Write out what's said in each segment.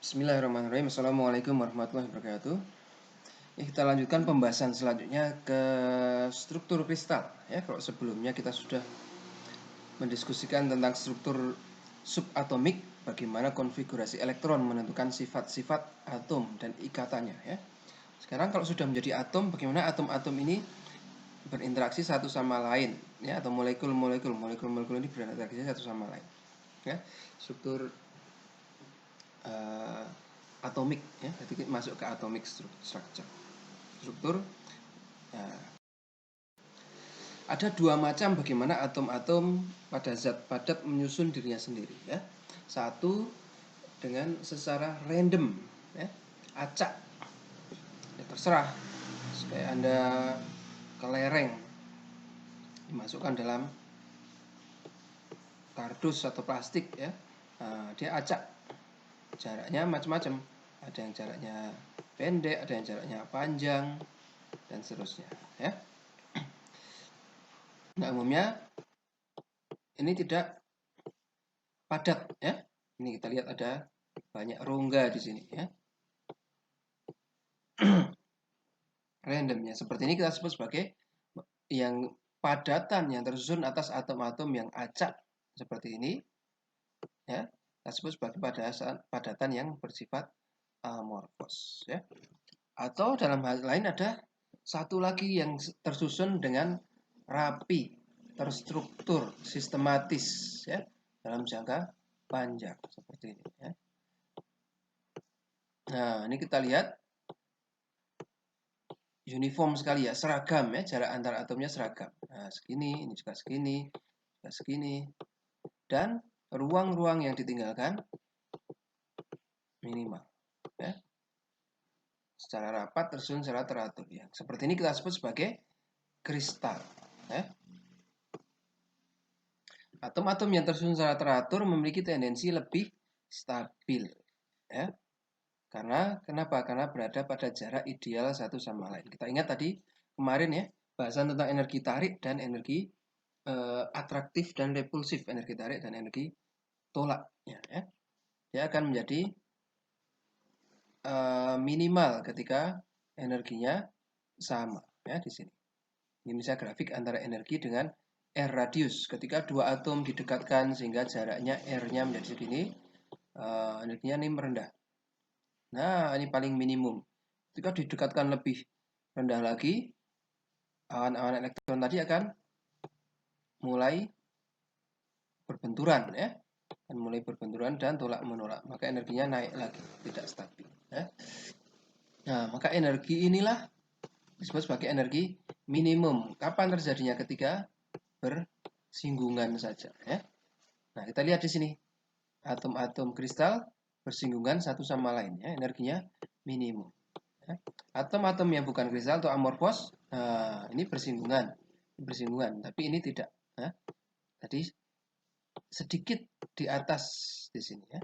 Bismillahirrahmanirrahim. Assalamualaikum warahmatullahi wabarakatuh. Kita lanjutkan pembahasan selanjutnya ke struktur kristal. Ya, kalau sebelumnya kita sudah mendiskusikan tentang struktur subatomik, bagaimana konfigurasi elektron menentukan sifat-sifat atom dan ikatannya. Ya. Sekarang kalau sudah menjadi atom, bagaimana atom-atom ini berinteraksi satu sama lain, ya, atau molekul-molekul ini berinteraksi satu sama lain. Ya, struktur atomik, ya, jadi masuk ke atomic struktur. Ada dua macam bagaimana atom-atom pada zat padat menyusun dirinya sendiri, ya. Satu dengan secara random, ya, acak, ya, terserah, kayak Anda kelereng dimasukkan dalam kardus atau plastik, ya. Nah, dia acak, jaraknya macam-macam, ada yang jaraknya pendek, ada yang jaraknya panjang, dan seterusnya, ya. Nah, umumnya ini tidak padat, ya. Ini kita lihat ada banyak rongga di sini, ya. Randomnya seperti ini kita sebut sebagai yang padatan yang tersusun atas atom-atom yang acak seperti ini, ya. Kita sebut sebagai padatan yang bersifat amorfos, ya. Atau dalam hal lain ada satu lagi yang tersusun dengan rapi, terstruktur, sistematis, ya, dalam jangka panjang seperti ini, ya. Nah, ini kita lihat uniform sekali, ya, seragam, ya, jarak antar atomnya seragam. Nah, segini, ini juga segini, juga segini, dan ruang-ruang yang ditinggalkan minimal, ya, secara rapat tersusun secara teratur, ya. Seperti ini kita sebut sebagai kristal, ya. Atom-atom yang tersusun secara teratur memiliki tendensi lebih stabil, ya. Kenapa? Karena berada pada jarak ideal satu sama lain. Kita ingat tadi kemarin, ya, bahasan tentang energi tarik dan energi atraktif dan repulsif, energi tarik dan energi tolak, ya. Dia akan menjadi minimal ketika energinya sama, ya, di sini. Ini misalnya grafik antara energi dengan R radius. Ketika dua atom didekatkan sehingga jaraknya R-nya menjadi segini, energinya ini merendah. Nah, ini paling minimum. Ketika didekatkan lebih rendah lagi, awan-awan elektron tadi akan mulai berbenturan, ya. Akan mulai berbenturan dan tolak menolak. Maka energinya naik lagi, tidak stabil, ya. Nah, maka energi inilah disebut sebagai energi minimum. Kapan terjadinya? Ketika bersinggungan saja, ya. Nah, kita lihat di sini. Atom-atom kristal bersinggungan satu sama lain, ya, energinya minimum. Ya. Atom-atom yang bukan kristal atau amorfos, nah, ini bersinggungan, tapi ini tidak. Ya. Jadi sedikit di atas di sini, ya.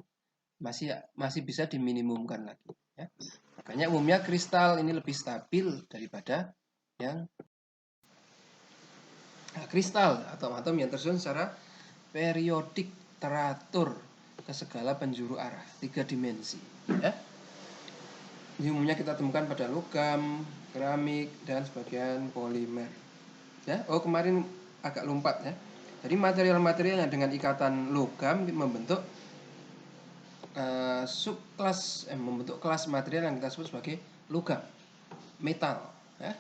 Masih bisa diminimumkan lagi, ya. Makanya umumnya kristal ini lebih stabil daripada yang kristal atau atom yang tersusun secara periodik, teratur ke segala penjuru arah, 3 dimensi, ya. Ini umumnya kita temukan pada logam, keramik, dan sebagian polimer, ya. Oh, kemarin agak lompat, ya. Jadi material-material yang dengan ikatan logam membentuk membentuk kelas material yang kita sebut sebagai logam, metal, ya.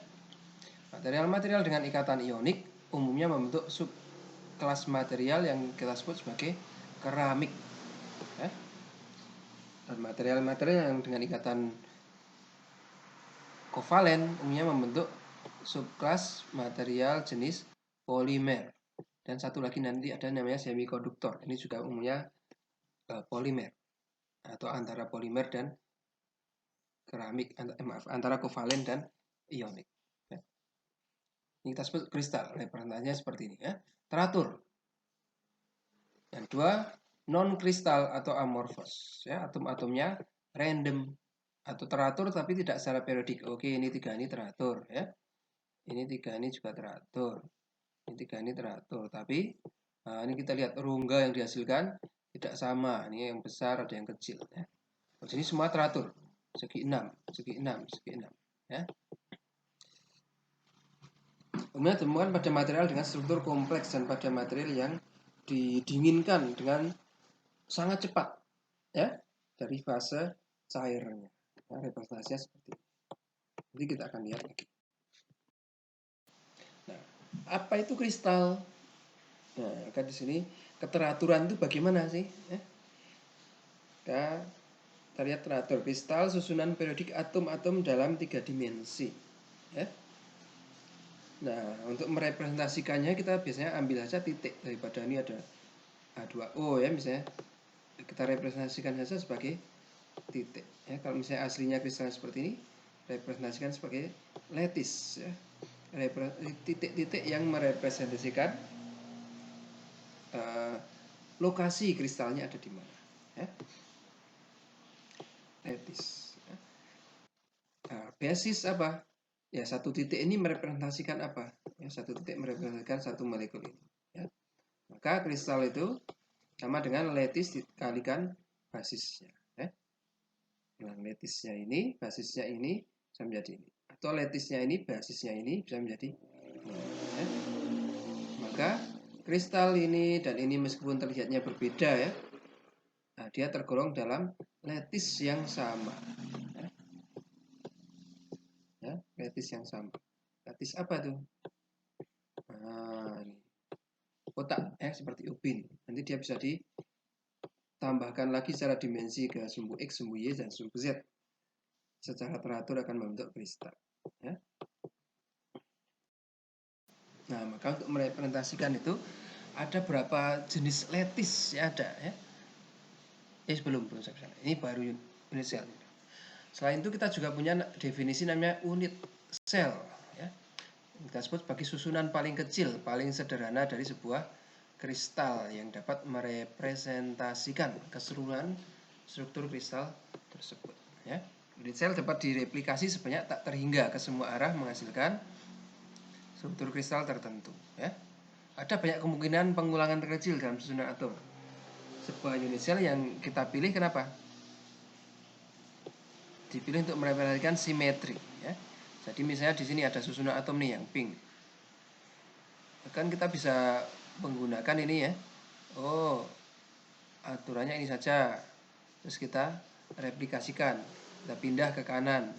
Material-material dengan ikatan ionik umumnya membentuk subkelas material yang kita sebut sebagai keramik, ya. Dan material-material yang dengan ikatan kovalen umumnya membentuk subkelas material jenis polimer. Dan satu lagi nanti ada namanya semikonduktor. Ini juga umumnya polimer atau antara polimer dan keramik, antara kovalen dan ionik, ya. Ini kita sebut kristal. Representasinya seperti ini, ya. Teratur. Yang kedua, non kristal atau amorfos, ya. Atom-atomnya random atau teratur tapi tidak secara periodik. Oke, ini 3 ini teratur, ya. Ini 3 ini juga teratur. Ini 3 ini teratur, tapi ini kita lihat rongga yang dihasilkan tidak sama. Ini yang besar, ada yang kecil, ya. Di sini semua teratur. Segi 6, segi 6, segi 6. Ya. Kemudian ditemukan pada material dengan struktur kompleks dan pada material yang didinginkan dengan sangat cepat, ya, dari fase cairnya. Nah, representasinya seperti ini. Nanti kita akan lihat lagi. Nah, apa itu kristal? Nah, kan di sini keteraturan itu bagaimana sih? Kita lihat teratur. Kristal susunan periodik atom-atom dalam 3 dimensi. Ya. Nah, untuk merepresentasikannya kita biasanya ambil saja titik daripada ini ada H2O ya misalnya. Kita representasikan saja sebagai titik. Ya, kalau misalnya aslinya kristal seperti ini, representasikan sebagai lattice ya. Titik-titik yang merepresentasikan lokasi kristalnya ada di mana. Ya. Lattice. Ya. Nah, basis apa? Ya, satu titik ini merepresentasikan apa? Ya, satu titik merepresentasikan satu molekul ini. Ya. Maka kristal itu sama dengan lattice dikalikan basisnya. Ya. Nah, lattice-nya ini, basisnya ini bisa menjadi ini. Atau lattice-nya ini, basisnya ini bisa menjadi ini. Ya. Maka kristal ini dan ini meskipun terlihatnya berbeda ya, nah, dia tergolong dalam lattice yang sama. Ya. Ya, lattice yang sama. Lattice apa tuh? Nah, ini kotak ya seperti ubin. Nanti dia bisa ditambahkan lagi secara dimensi ke sumbu X, sumbu Y, dan sumbu Z. Secara teratur akan membentuk kristal. Ya. Nah, maka untuk merepresentasikan itu ada berapa jenis lattice ya ada ya. Belum sampai sana. Ini baru unit cell. Selain itu kita juga punya definisi namanya unit cell ya. Kita sebut sebagai susunan paling kecil, paling sederhana dari sebuah kristal yang dapat merepresentasikan keseluruhan struktur kristal tersebut ya. Unit sel dapat direplikasi sebanyak tak terhingga ke semua arah menghasilkan struktur kristal tertentu ya. Ada banyak kemungkinan pengulangan terkecil dalam susunan atom. Sebuah unit sel yang kita pilih kenapa? Dipilih untuk merepresentasikan simetri ya. Jadi misalnya di sini ada susunan atom nih yang pink. Kan kita bisa menggunakan ini ya. Oh, aturannya ini saja. Terus kita replikasikan. Kita pindah ke kanan.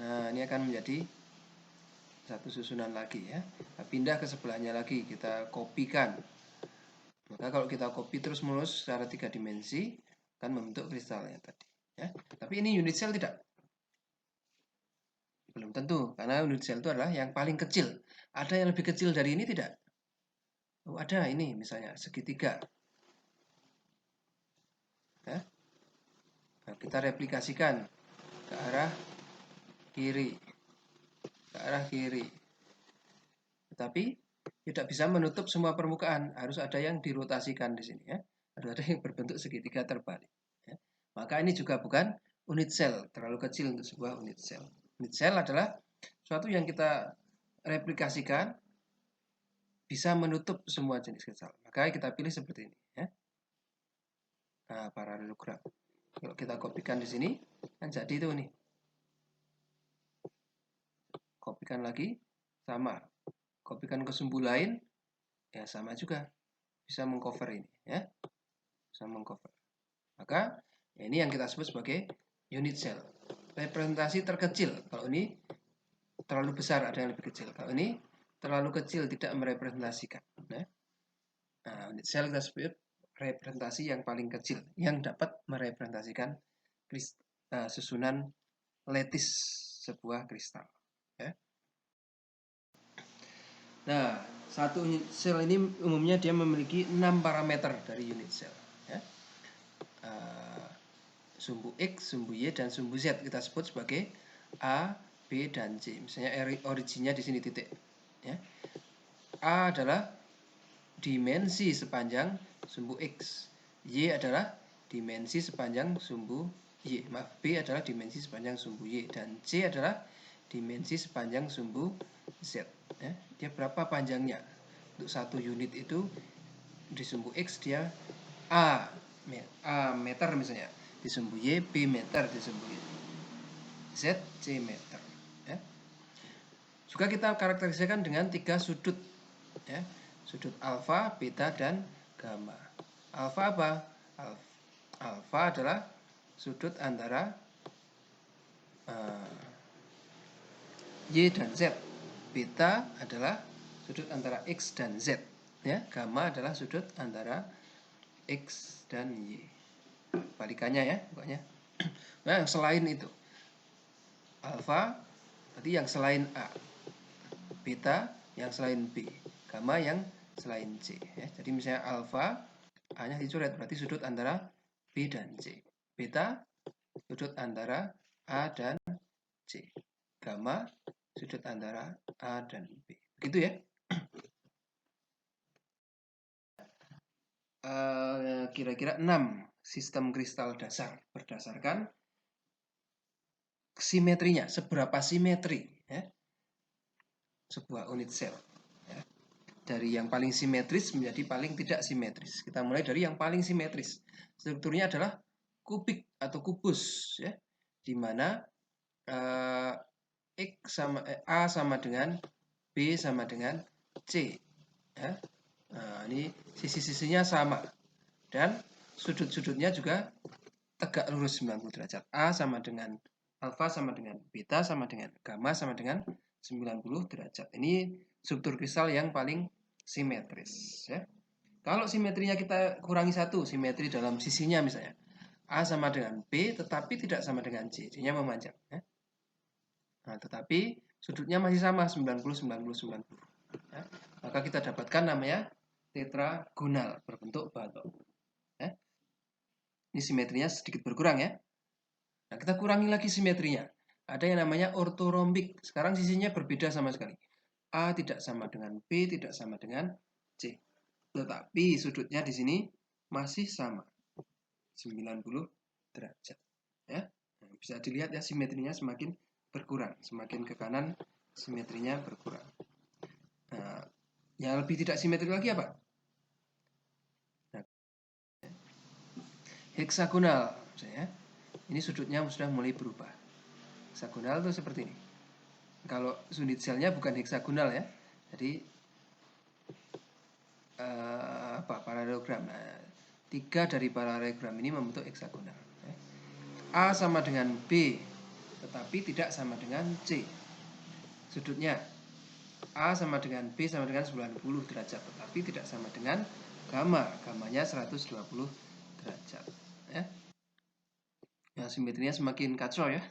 Nah, ini akan menjadi satu susunan lagi ya. Kita pindah ke sebelahnya lagi, kita kopikan. Maka kalau kita copy terus menerus secara 3 dimensi akan membentuk kristalnya tadi ya. Tapi ini unit cell tidak. Belum tentu, karena unit cell itu adalah yang paling kecil. Ada yang lebih kecil dari ini tidak? Oh, ada ini misalnya segitiga. Ya. Nah, kita replikasikan ke arah kiri. Ke arah kiri. Tetapi tidak bisa menutup semua permukaan, harus ada yang dirotasikan di sini ya. Harus ada yang berbentuk segitiga terbalik. Ya. Maka ini juga bukan unit sel, terlalu kecil untuk sebuah unit sel. Unit sel adalah suatu yang kita replikasikan bisa menutup semua jenis kristal. Maka kita pilih seperti ini ya. Nah, paralelogram. Kalau kita kopikan di sini kan jadi itu nih. Kopikan lagi sama. Kopikan ke sumbu lain ya sama juga. Bisa mengcover ini ya. Bisa mengcover. Maka ya ini yang kita sebut sebagai unit cell. Representasi terkecil. Kalau ini terlalu besar, ada yang lebih kecil. Kalau ini terlalu kecil, tidak merepresentasikan. Nah, unit cell kita sebut representasi yang paling kecil yang dapat merepresentasikan susunan lattice sebuah kristal. Ya. Nah, satu unit sel ini umumnya dia memiliki 6 parameter dari unit sel. Ya. Sumbu X, sumbu Y, dan sumbu Z kita sebut sebagai A, B, dan C. Misalnya originnya di sini titik. Ya. A adalah dimensi sepanjang sumbu X. Y adalah dimensi sepanjang sumbu Y. Maaf, B adalah dimensi sepanjang sumbu Y. Dan C adalah dimensi sepanjang sumbu Z. Ya. Dia berapa panjangnya? Untuk satu unit itu di sumbu X dia A meter misalnya. disumbu Y, B meter disumbu Z, C meter. Ya. Juga kita karakterisasikan dengan 3 sudut. Ya. Sudut alfa, beta, dan gamma. Alfa apa? Alfa adalah sudut antara Y dan Z. Beta adalah sudut antara X dan Z. Ya, gamma adalah sudut antara X dan Y. Balikannya ya, pokoknya. Nah, yang selain itu. Alfa berarti yang selain A. Beta yang selain B. Gamma yang selain C. Ya, jadi misalnya alfa, A-nya dicoret, berarti sudut antara B dan C. Beta, sudut antara A dan C. Gamma, sudut antara A dan B. Begitu ya. Kira-kira 6 sistem kristal dasar berdasarkan simetrinya, seberapa simetri ya, sebuah unit sel ya. Dari yang paling simetris menjadi paling tidak simetris. Kita mulai dari yang paling simetris. Strukturnya adalah kubik atau kubus ya, di mana X sama A sama dengan B sama dengan C ya. Nah, ini sisi-sisinya sama dan sudut-sudutnya juga tegak lurus 90 derajat. A sama dengan alfa sama dengan beta sama dengan gamma sama dengan 90 derajat. Ini struktur kristal yang paling simetris ya. Kalau simetrinya kita kurangi satu, simetri dalam sisinya misalnya A sama dengan B tetapi tidak sama dengan C, C-nya memanjang ya. Nah, tetapi sudutnya masih sama 90 90 90 ya. Maka kita dapatkan namanya tetragonal berbentuk batok ya. Ini simetrinya sedikit berkurang ya. Nah, kita kurangi lagi simetrinya. Ada yang namanya ortorombik. Sekarang sisinya berbeda sama sekali. A tidak sama dengan B, tidak sama dengan C. Tetapi sudutnya di sini masih sama. 90 derajat. Ya. Nah, bisa dilihat ya simetrinya semakin berkurang. Semakin ke kanan simetrinya berkurang. Nah, yang lebih tidak simetri lagi apa? Nah, heksagonal. Ini sudutnya sudah mulai berubah. Heksagonal itu seperti ini. Kalau unit selnya bukan heksagonal ya. Jadi paralelogram. Nah, 3 dari paralelogram ini membentuk heksagonal. A sama dengan B, tetapi tidak sama dengan C. Sudutnya A sama dengan B sama dengan 90 derajat, tetapi tidak sama dengan gamma. Gammanya 120 derajat. Ya. Nah, simetrinya semakin kacau ya.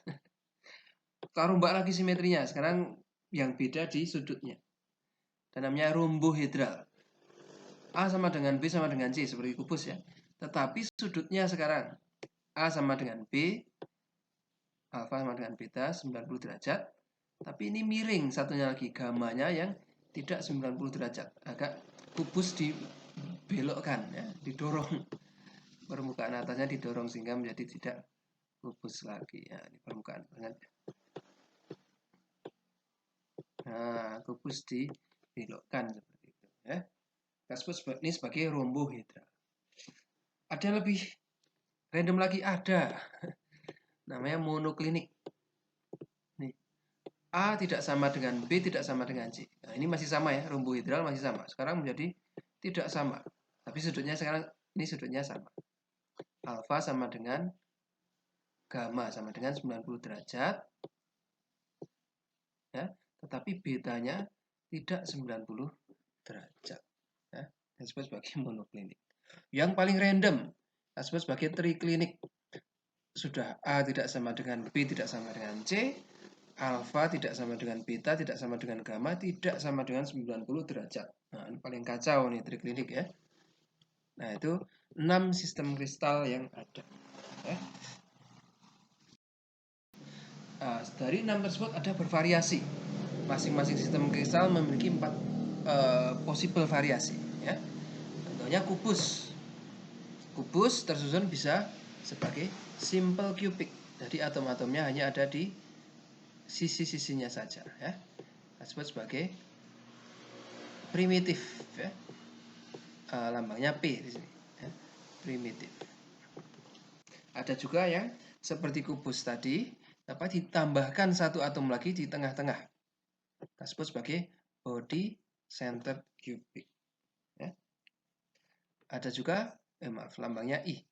Kita rombak lagi simetrinya. Sekarang yang beda di sudutnya. Dan namanya rombohedral. A sama dengan B sama dengan C seperti kubus ya. Tetapi sudutnya sekarang A sama dengan B, alfa sama dengan beta 90 derajat. Tapi ini miring satunya lagi, gammanya yang tidak 90 derajat. Agak kubus dibelokkan ya, didorong. Permukaan atasnya didorong sehingga menjadi tidak kubus lagi ya, di permukaan. Nah, kubus dibelokkan seperti itu ya. Kita sebut ini sebagai rombohedral. Ada lebih random lagi, ada namanya monoklinik. Nih, A tidak sama dengan B, tidak sama dengan C. Nah, ini masih sama ya, rombohedral masih sama. Sekarang menjadi tidak sama. Tapi sudutnya sekarang ini sudutnya sama. Alfa sama dengan gamma sama dengan 90 derajat. Ya, tetapi betanya tidak 90 derajat. Ya, disebut sebagai monoklinik. Yang paling random disebut sebagai triklinik. Sudah A tidak sama dengan B, tidak sama dengan C, alfa tidak sama dengan beta, tidak sama dengan gamma, tidak sama dengan 90 derajat. Nah, ini paling kacau nih triklinik ya. Nah, itu 6 sistem kristal yang ada. Ya. Nah, dari 6 tersebut ada bervariasi. Masing-masing sistem kristal memiliki 4 possible variasi. Ya. Contohnya kubus. Kubus tersusun bisa sebagai simple cubic. Jadi atom-atomnya hanya ada di sisi-sisinya saja. Ya. Disebut sebagai primitif. Ya. Lambangnya P di sini. Ya. Primitif. Ada juga yang seperti kubus tadi, dapat ditambahkan satu atom lagi di tengah-tengah. Kita sebut sebagai body centered cubic. Ya. Ada juga, lambangnya I.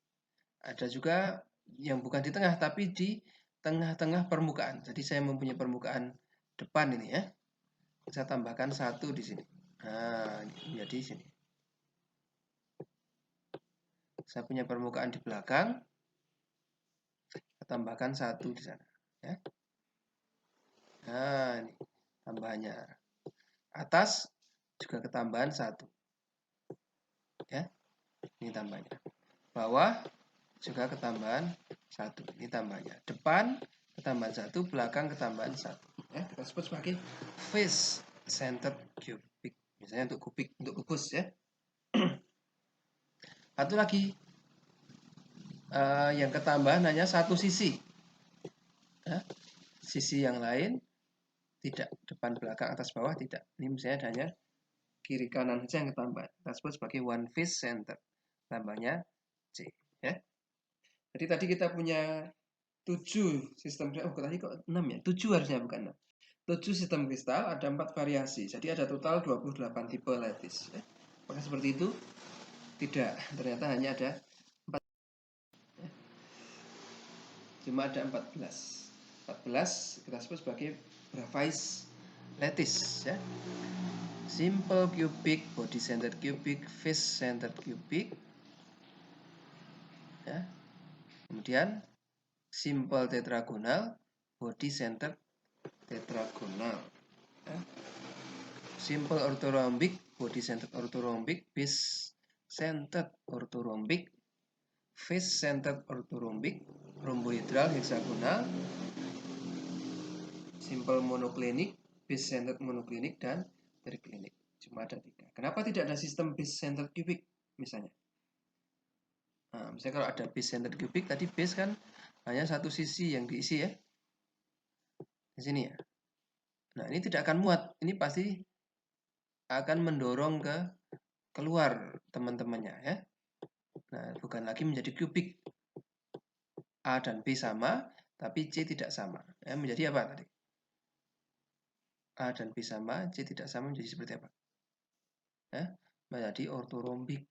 Ada juga yang bukan di tengah, tapi di tengah-tengah permukaan. Jadi saya mempunyai permukaan depan ini ya. Saya tambahkan satu di sini. Nah, ini menjadi sini. Saya punya permukaan di belakang, saya tambahkan satu di sana. Ya. Nah, ini tambahannya. Atas juga ketambahan satu. Ya, ini tambahnya. Bawah juga ketambahan satu. Ini tambahnya. Depan ketambahan satu, belakang ketambahan satu. Ya, kita sebut sebagai face centered cubic. Misalnya untuk kubik, untuk kubus ya. Satu lagi yang ketambahan hanya satu sisi. Ya. Sisi yang lain tidak, depan belakang atas bawah tidak. Ini misalnya hanya kiri kanan saja yang ketambahan. Kita sebut sebagai one face center. Tambahnya C. Ya. Jadi tadi kita punya 7 sistem, tadi kok 6 ya? 7 harusnya bukan 6. 7 sistem kristal, ada 4 variasi. Jadi ada total 28 tipe lattice. Ya. Apakah seperti itu? Tidak. Ternyata hanya ada 4. Ya. Cuma ada 14. 14 kita sebut sebagai Bravais lattice. Ya. Simple cubic, body centered cubic, face centered cubic. Ya. Kemudian simple tetragonal, body centered tetragonal. Ya. Simple orthorhombic, body centered orthorhombic, base centered orthorhombic, face centered orthorhombic, rhombohedral hexagonal, simple monoclinic, base centered monoclinic, dan triclinic. Cuma ada 3. Kenapa tidak ada sistem base centered cubic misalnya? Nah, misalnya kalau ada base centered cubic, tadi base kan hanya satu sisi yang diisi ya. Di sini ya. Nah, ini tidak akan muat. Ini pasti akan mendorong ke keluar teman-temannya ya. Nah, bukan lagi menjadi kubik. A dan B sama, tapi C tidak sama. Ya, menjadi apa tadi? A dan B sama, C tidak sama, menjadi seperti apa? Ya, menjadi orthorhombik.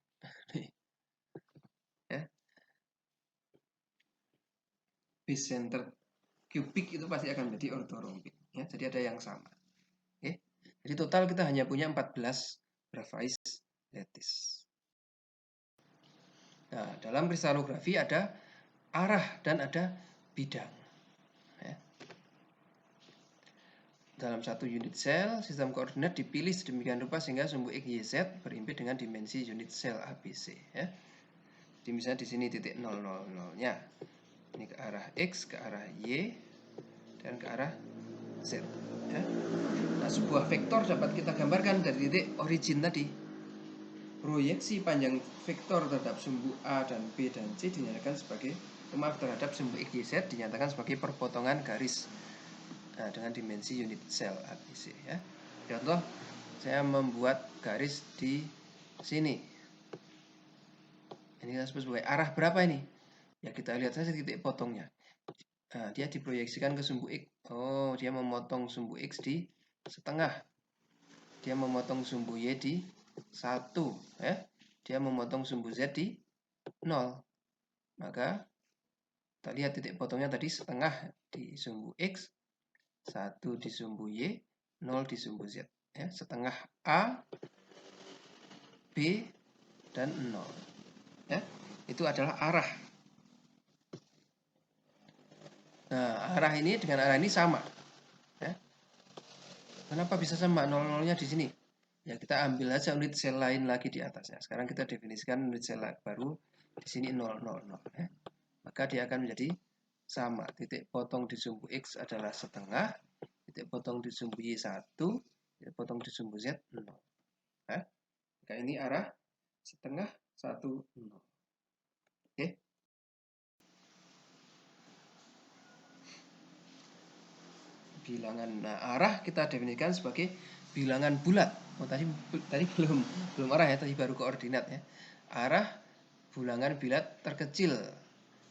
Ya. Base centered kubik itu pasti akan menjadi orthorhombik. Ya, jadi ada yang sama. Oke. Jadi total kita hanya punya 14 Bravais lattice. Nah, dalam kristalografi ada arah dan ada bidang. Ya. Dalam satu unit sel, sistem koordinat dipilih sedemikian rupa sehingga sumbu X, Y, Z berimpit dengan dimensi unit sel ABC. Ya. Jadi misalnya di sini titik 0, 0, 0-nya. Ini ke arah X, ke arah Y, dan ke arah Z. Ya. Nah, sebuah vektor dapat kita gambarkan dari titik origin tadi. Proyeksi panjang vektor terhadap sumbu A dan B dan C dinyatakan sebagai, terhadap sumbu X, Y, Z dinyatakan sebagai perpotongan garis. Nah, dengan dimensi unit sel ABC ya. Contoh, saya membuat garis di sini. Ini kita sebut sebagai arah berapa ini? Ya, kita lihat saja titik potongnya. Nah, dia diproyeksikan ke sumbu X. Oh, dia memotong sumbu X di setengah. Dia memotong sumbu Y di 1 ya. Dia memotong sumbu Z di 0. Maka kita lihat titik potongnya tadi setengah di sumbu X, 1 di sumbu Y, 0 di sumbu Z. Ya, setengah A, B, dan 0. Ya, itu adalah arah. Nah, arah ini dengan arah ini sama. Ya. Kenapa bisa sama? 0-0-nya di sini. Ya, kita ambil aja unit sel lain lagi di atasnya. Sekarang kita definisikan unit sel baru di sini 0, 0, 0. Ya. Maka dia akan menjadi sama. Titik potong di sumbu X adalah setengah. Titik potong di sumbu Y 1. Titik potong di sumbu Z 0. Ya. Maka ini arah setengah 1, 0. Oke. Bilangan, nah, arah kita definisikan sebagai bilangan bulat. Oh, tadi belum arah ya, tadi baru koordinat ya. Arah bilangan bulat terkecil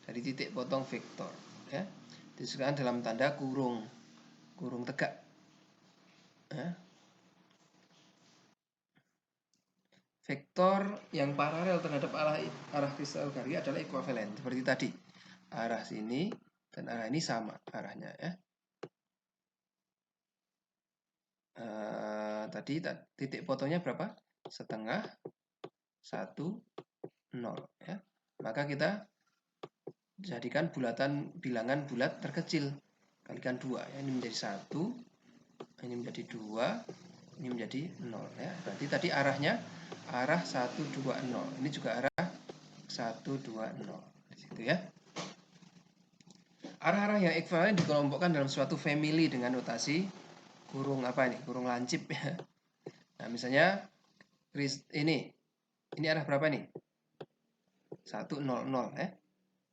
dari titik potong vektor, ya. Disebutkan dalam tanda kurung tegak. Ya. Vektor yang paralel terhadap arah kristalografia adalah ekuivalen, seperti tadi. Arah sini dan arah ini sama arahnya, ya. Tadi titik potongnya berapa? Setengah, 1, 0, ya. Maka kita jadikan bilangan bulat terkecil, kalikan 2, ya. Ini menjadi 1, ini menjadi 2, ini menjadi 0, ya. Berarti tadi arahnya arah 1, 2, 0. Ini juga arah 1, 2, 0. Di situ, ya. Arah-arah yang ekuivalen dikelompokkan dalam suatu family dengan notasi kurung apa ini? Kurung lancip, ya. Nah, misalnya ini arah berapa nih? 1, 0, 0, ya.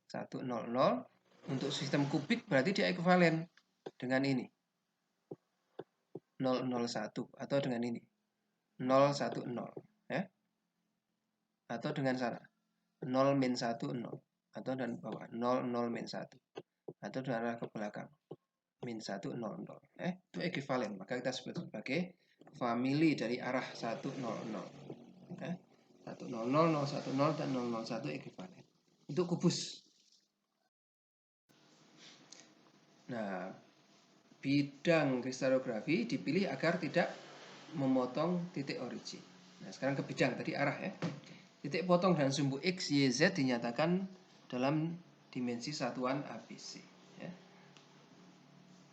1, 0, 0. Untuk sistem kubik berarti dia ekuivalen dengan ini. 0, 0, 1 atau dengan ini. 0, 1, 0, ya. Atau dengan sana. 0, min 1, 0. Atau dan bawah. 0, 0, min 1. Atau dengan arah ke belakang. Min 1, 0, 0. Itu ekuivalen. Maka kita sebut sebagai family dari arah 1, 0, 0. 1, 0, 0, 0, 1, 0, dan 0, 0, 1 ekuivalen. Untuk kubus. Nah, bidang kristalografi dipilih agar tidak memotong titik origin. Nah, sekarang ke bidang tadi arah, ya. Titik potong dan sumbu X, Y, Z dinyatakan dalam dimensi satuan ABC, ya.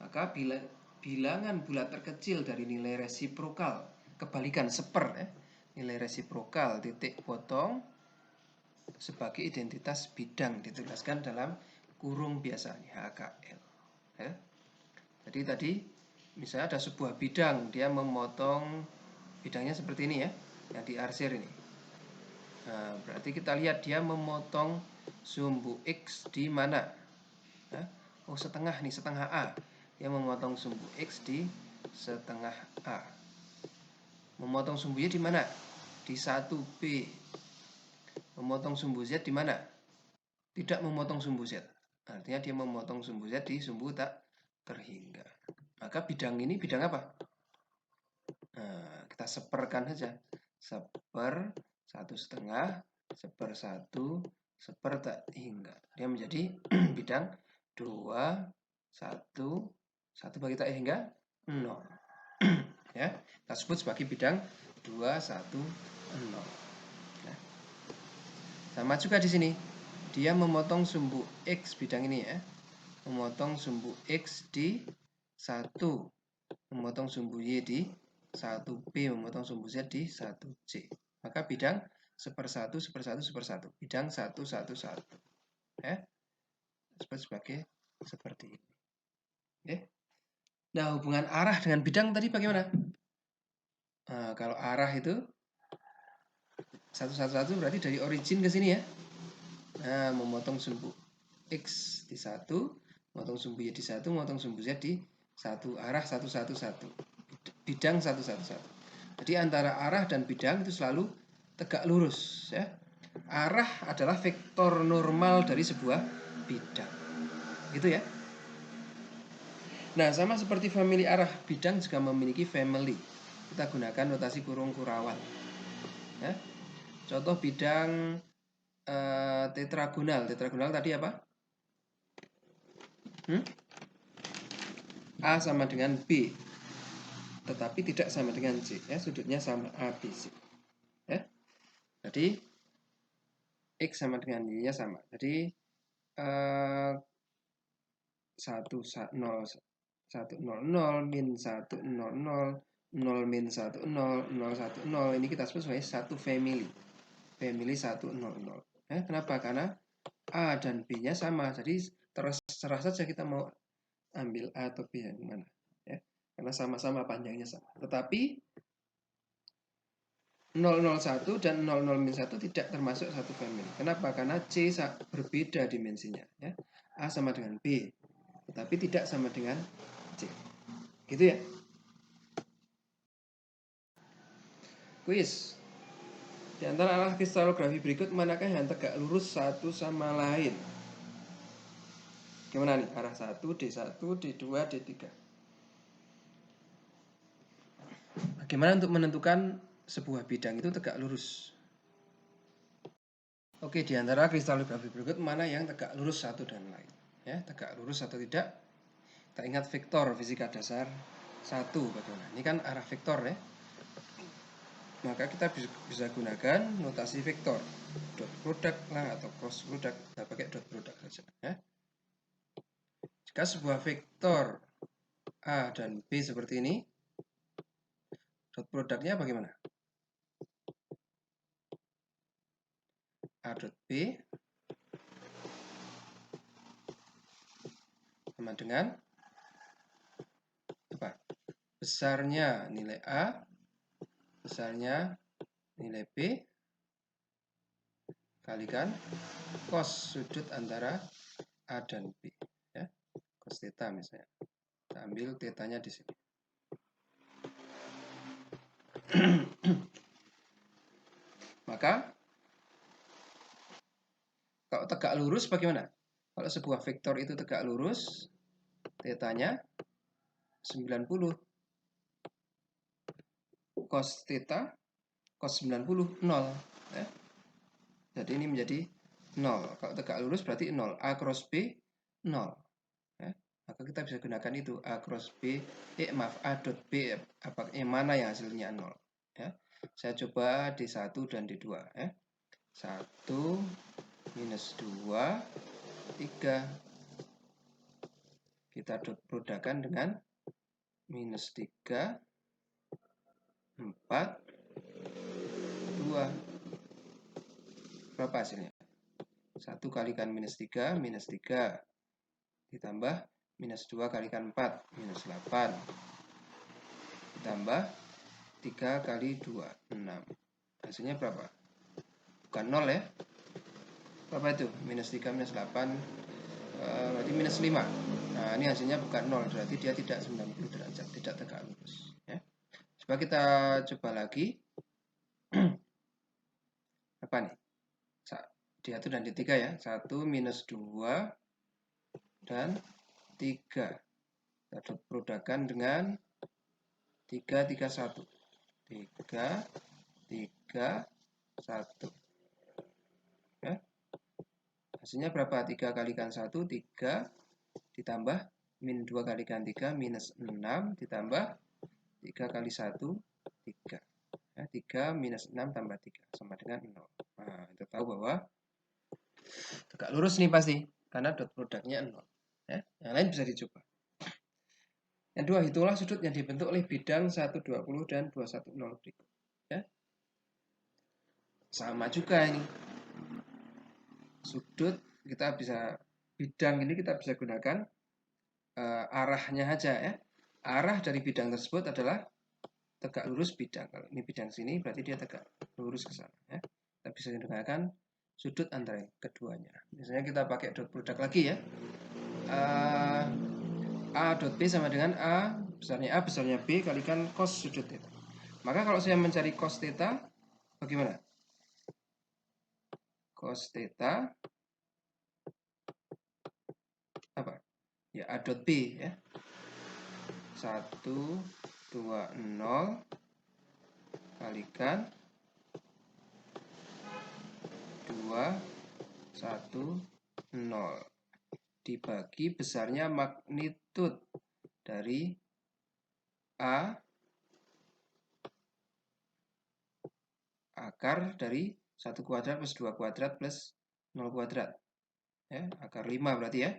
Maka bilangan bulat terkecil dari nilai resiprokal, kebalikan seper, ya. Nilai resiprokal titik potong sebagai identitas bidang dituliskan dalam kurung biasa, HKL, ya. Jadi tadi misalnya ada sebuah bidang, dia memotong bidangnya seperti ini, ya, yang diarsir ini. Nah, berarti kita lihat dia memotong sumbu X di mana? Nah, oh, setengah nih, setengah A. Dia memotong sumbu X di setengah A. Memotong sumbu Y di mana? Di 1B. Memotong sumbu Z di mana? Tidak memotong sumbu Z. Artinya dia memotong sumbu Z di sumbu tak terhingga. Maka bidang ini bidang apa? Nah, kita seperkan saja. Seper 1/2, seper 1, seper tak hingga. Dia menjadi bidang 2, 1, 1 bagi tak hingga 0. Ya, kita sebut sebagai bidang 2, 1, 0. Ya. Sama juga di sini. Dia memotong sumbu X bidang ini, ya. Memotong sumbu X di 1, memotong sumbu Y di 1B, memotong sumbu Z di 1C. Maka bidang 1/1, 1/1, 1/1. Bidang 1, 1, 1. Ya. Disebut sebagai seperti ini. Oke. Nah, hubungan arah dengan bidang tadi bagaimana? Nah, kalau arah itu 1, 1, 1 berarti dari origin ke sini, ya. Nah, memotong sumbu X di 1, memotong sumbu Y di 1, memotong sumbu Z di 1. Arah 1, 1, 1. Bidang 1, 1, 1. Jadi antara arah dan bidang itu selalu tegak lurus, ya. Arah adalah vektor normal dari sebuah bidang. Gitu, ya. Nah, sama seperti family arah, bidang juga memiliki family. Kita gunakan notasi kurung Kurawal, ya. Contoh bidang tetragonal. Tetragonal tadi apa? A sama dengan B, tetapi tidak sama dengan C, ya. Sudutnya sama A, B, C, ya. Jadi X sama dengan Y-nya sama. Jadi 1, 0, 1, 0, 0, min 1, 0, 0, 0, min 1, 0, 0, 1, 0. Ini kita sebut sebagai satu family. Family 1, 0, 0. Kenapa? Karena A dan B-nya sama. Jadi terserah saja kita mau ambil A atau B yang mana, ya. Karena sama-sama panjangnya sama. Tetapi 001 dan 00-1 tidak termasuk satu family. Kenapa? Karena C berbeda dimensinya, ya. A sama dengan B, tetapi tidak sama dengan C. Gitu, ya. Kuis. Di antara arah kristalografi berikut, manakah yang tegak lurus satu sama lain? Gimana nih? Arah 1, D1, D2, D3. Bagaimana untuk menentukan sebuah bidang itu tegak lurus? Oke, di antara kristalografi berikut mana yang tegak lurus satu dan lain? Ya, tegak lurus atau tidak? Kita ingat vektor fisika dasar 1 bagaimana? Ini kan arah vektor ya. Maka kita bisa gunakan notasi vektor. Dot product lah atau cross product. Kita pakai dot product saja ya. Jika sebuah vektor A dan B seperti ini, dot produknya bagaimana? A dot B sama dengan apa? Besarnya nilai A, besarnya nilai B, kalikan cos sudut antara A dan B. Ya. Cos theta misalnya. Kita ambil tetanya di sini. Maka kalau tegak lurus bagaimana? Kalau sebuah vektor itu tegak lurus, tetanya 90. Cos theta, cos 90, 0. Ya. Jadi ini menjadi 0. Kalau tegak lurus berarti 0. A cross B, 0. Ya. Maka kita bisa gunakan itu. A cross B, A dot B, yang mana yang hasilnya 0. Ya. Saya coba D1 dan D2. Ya. 1, minus 2, 3. Kita dot produkkan dengan minus 3, 4, 2. Berapa hasilnya? 1 kalikan minus 3, minus 3. Ditambah minus 2 kalikan 4, minus 8. Ditambah 3 kali 2, 6. Hasilnya berapa? Bukan 0 ya. Berapa itu? Minus 3, minus 8. Berarti minus 5. Nah, ini hasilnya bukan 0. Berarti dia tidak 90 derajat. Tidak tegak lurus. Ya. Coba kita coba lagi. Apa nih? D1 dan D3 ya. 1 minus 2 dan 3. Kita dot produkkan dengan 3, 3, 1. 3, 3, 1. Ya. Hasilnya berapa? 3 kalikan 1, 3. Ditambah min 2 kalikan 3, minus 6. Ditambah 3 kali 1, 3. Ya, 3 minus 6 tambah 3. Sama dengan 0. Nah, kita tahu bahwa tegak lurus nih pasti. Karena dot produknya 0. Ya. Yang lain bisa dicoba. Yang dua, hitunglah sudut yang dibentuk oleh bidang 120 dan 210 berikut. Ya. Sama juga ini. Sudut kita bisa, bidang ini kita bisa gunakan arahnya aja ya. Arah dari bidang tersebut adalah tegak lurus bidang. Kalau ini bidang sini berarti dia tegak lurus ke sana ya. Kita bisa gunakan sudut antara keduanya. Misalnya kita pakai dot product lagi ya. A dot B sama dengan A besarnya B kalikan cos sudut theta. Maka kalau saya mencari cos theta, bagaimana? Cos theta apa? Ya A dot B ya. 1, 2, 0 kalikan 2, 1, 0 dibagi besarnya magnitud dari A akar dari 1 kuadrat plus 2 kuadrat plus 0 kuadrat. Ya, akar 5 berarti ya.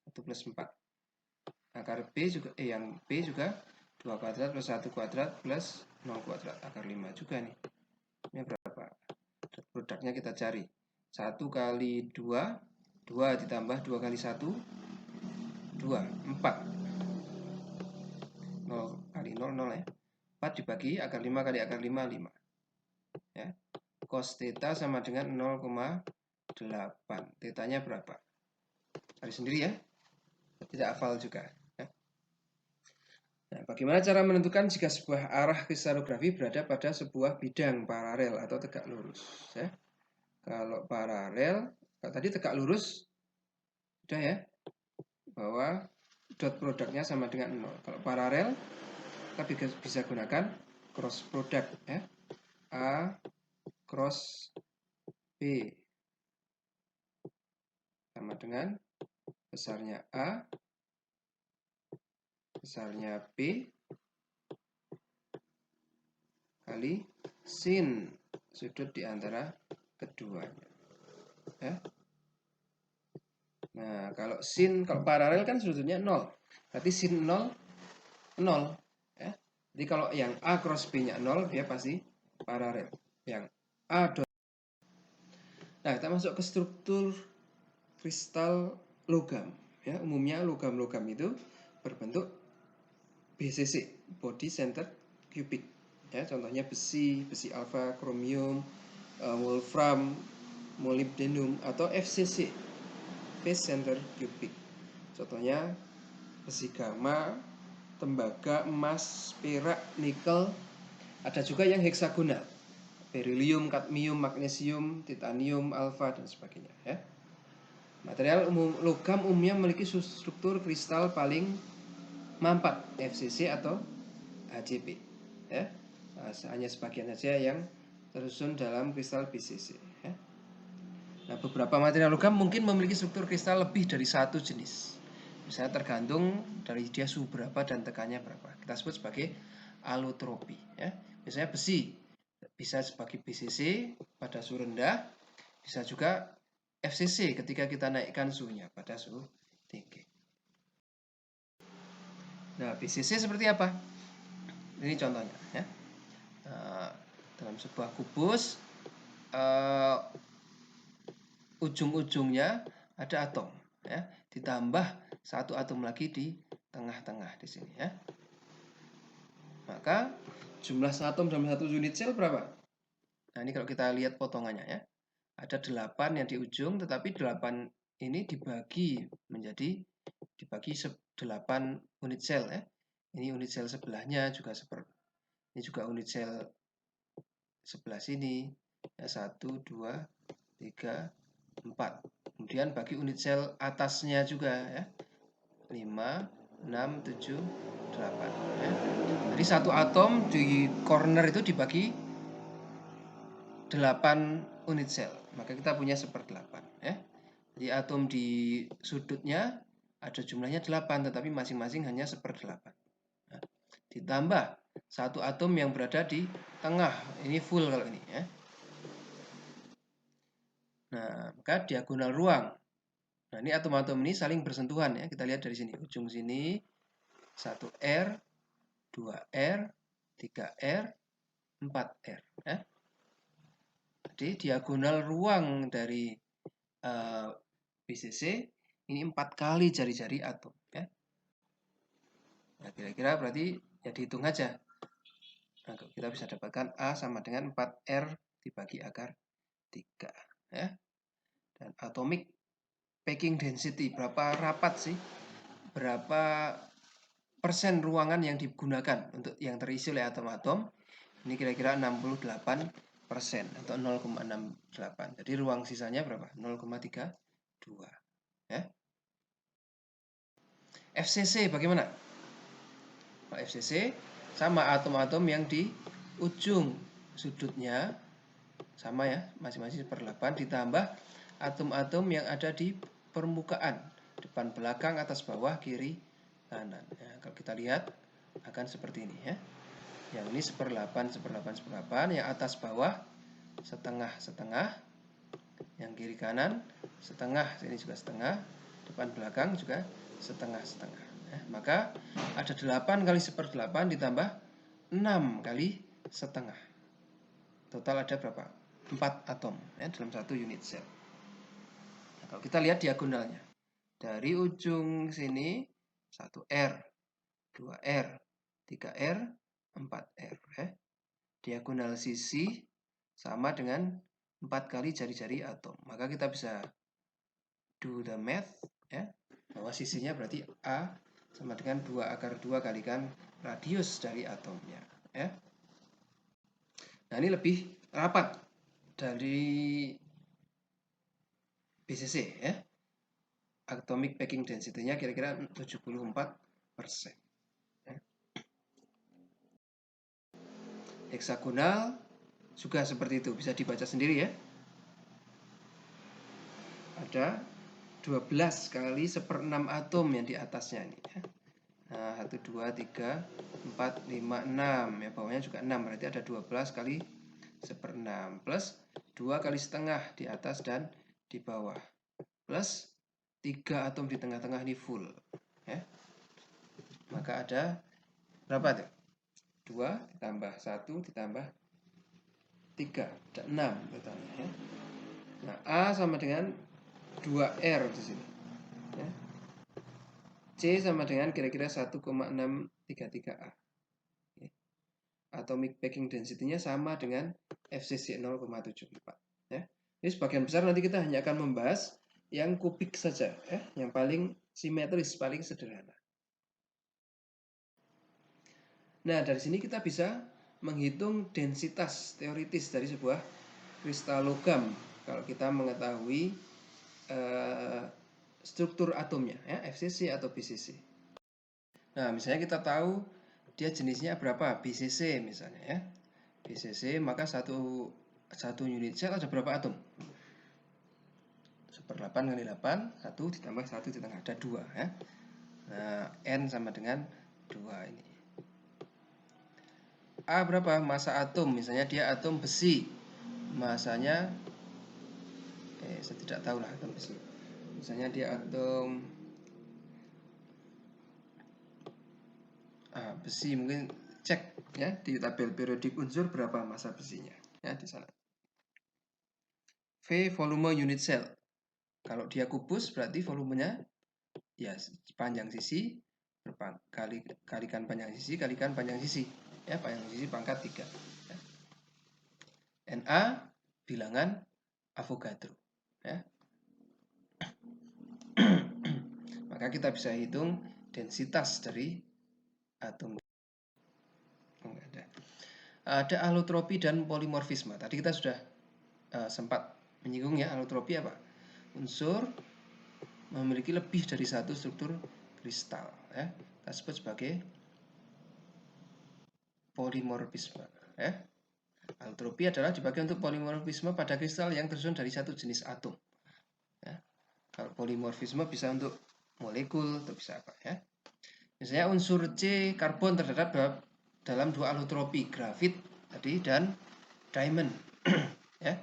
1 plus 4. Akar B juga, yang B juga 2 kuadrat plus 1 kuadrat plus 0 kuadrat. Akar 5 juga nih. Ini berapa? Produknya kita cari. 1 kali 2, 2 ditambah 2 kali 1, 2, 4. 0 kali 0, 0 ya. 4 dibagi akar 5 kali akar 5, 5. Ya. Cos theta sama dengan 0,8. Tetanya berapa? Cari sendiri ya. Tidak hafal juga. Ya. Nah, bagaimana cara menentukan jika sebuah arah kristalografi berada pada sebuah bidang paralel atau tegak lurus? Ya. Kalau paralel, kalau tadi tegak lurus, sudah ya. bahwa dot produknya sama dengan 0. Kalau paralel, kita bisa gunakan cross product ya. A cross B sama dengan besarnya A, besarnya B kali sin sudut di antara keduanya. Ya. Nah, kalau paralel kan sudutnya 0. Berarti sin 0, 0. Ya. Jadi kalau yang A cross B-nya 0, dia pasti paralel. Yang A dot. Nah, kita masuk ke struktur kristal logam. Ya, umumnya logam-logam itu berbentuk BCC, body center cubic. Ya, contohnya besi alfa, kromium, wolfram, molybdenum, atau FCC, face center cubic. Contohnya besi gamma, tembaga, emas, perak, nikel. Ada juga yang heksagonal, berilium, kadmium, magnesium, titanium, alfa, dan sebagainya. Ya. Material logam umumnya memiliki struktur kristal paling mampat, FCC atau HCP. Ya. Hanya sebagian saja yang tersusun dalam kristal BCC. Ya. Nah, beberapa material logam mungkin memiliki struktur kristal lebih dari satu jenis. Misalnya tergantung dari dia suhu berapa dan tekannya berapa. Kita sebut sebagai alotropi. Ya. Misalnya besi bisa sebagai BCC pada suhu rendah, bisa juga FCC ketika kita naikkan suhunya pada suhu tinggi. Nah, BCC seperti apa? Ini contohnya ya. Dalam sebuah kubus ujung-ujungnya ada atom ya, ditambah satu atom lagi di tengah-tengah di sini ya. Maka jumlah atom dalam satu unit sel berapa? Nah, ini kalau kita lihat potongannya ya. Ada 8 yang di ujung, tetapi 8 ini dibagi 8 unit sel ya. Ini unit sel sebelahnya juga seperti ini, juga unit sel sebelah sini ya, 1, 2, 3, 4. Kemudian bagi unit sel atasnya juga ya, 5, 6, 7, 8 ya. Jadi satu atom di corner itu dibagi 8 unit sel, maka kita punya 1/8 ya. Jadi atom di sudutnya ada jumlahnya 8, tetapi masing-masing hanya 1/8. Nah, ditambah satu atom yang berada di tengah, ini full kalau ini ya. Nah, maka diagonal ruang. Nah, ini atom-atom ini saling bersentuhan ya. Kita lihat dari sini, ujung sini 1R, 2R, 3R, 4R ya. Jadi diagonal ruang dari BCC ini 4 kali jari-jari atom ya. Nah, kira-kira berarti ya dihitung aja. Nah, kita bisa dapatkan A sama dengan 4R dibagi akar 3 ya. Dan atomic packing density, berapa rapat sih? Berapa persen ruangan yang digunakan untuk yang terisi oleh atom-atom? Ini kira-kira 68% atau 0,68. Jadi ruang sisanya berapa? 0,32 ya. FCC bagaimana? FCC sama atom-atom yang di ujung sudutnya sama ya, masing-masing 1/8 ditambah atom-atom yang ada di permukaan, depan, belakang, atas, bawah, kiri, kanan. Ya, kalau kita lihat akan seperti ini ya. Yang ini 1/8, 1/8, 1/8, yang atas bawah setengah-setengah, yang kiri kanan setengah, ini juga setengah, depan belakang juga setengah-setengah. Ya, maka ada 8 kali 1/8 ditambah 6 kali setengah. Total ada berapa? 4 atom ya, dalam satu unit sel. Nah, kalau kita lihat diagonalnya, dari ujung sini 1R, 2R, 3R, 4R ya. Diagonal sisi sama dengan 4 kali jari-jari atom. Maka kita bisa do the math ya, bahwa sisinya berarti A sama dengan 2/2 kalikan radius dari atomnya ya. Nah, ini lebih rapat dari BCC ya. atomic packing density-nya kira-kira 74%. Heksagonal juga seperti itu, bisa dibaca sendiri ya. Ada 12 kali 1/6 atom yang di atasnya ini ya. Nah, 1, 2, 3, 4, 5, 6 ya, bawahnya juga 6, berarti ada 12 kali 1/6 plus 2 kali setengah di atas dan di bawah plus 3 atom di tengah-tengah ini full ya. Maka ada berapa tuh? 2 ditambah 1 ditambah 3, ada 6 totalnya ya. Nah, A sama dengan 2R di sini ya. C sama dengan kira-kira 1,633A. Atomic packing density-nya sama dengan FCC 0,74 ya. Ini sebagian besar nanti kita hanya akan membahas yang kubik saja ya, yang paling simetris, paling sederhana. Nah, dari sini kita bisa menghitung densitas teoritis dari sebuah kristal logam kalau kita mengetahui struktur atomnya ya, FCC atau BCC. Nah, misalnya kita tahu dia jenisnya berapa, BCC misalnya ya. BCC, maka satu unit sel ada berapa atom? 1/8 kali 8, 1 ditambah 1 ditambah ada 2 ya. Nah, N sama dengan 2 ini. A berapa? Massa atom, misalnya dia atom besi. Masanya saya tidak tahu lah atom besi. Misalnya dia atom besi, mungkin cek ya di tabel periodik unsur berapa massa besinya ya di sana. V volume unit cell. Kalau dia kubus berarti volumenya ya panjang sisi kalikan panjang sisi kalikan panjang sisi ya, panjang sisi pangkat 3 ya. Na bilangan Avogadro ya. Maka kita bisa hitung densitas dari atom. Ada allotropi dan polimorfisme. Tadi kita sudah sempat menyinggung ya, allotropi apa? Unsur memiliki lebih dari satu struktur kristal ya. Kita sebut sebagai polimorfisme ya. Allotropi adalah dibagi untuk polimorfisme pada kristal yang tersusun dari satu jenis atom ya. Kalau polimorfisme bisa untuk molekul atau bisa apa ya. Misalnya unsur C karbon terdapat dalam dua allotropi, grafit tadi dan diamond ya.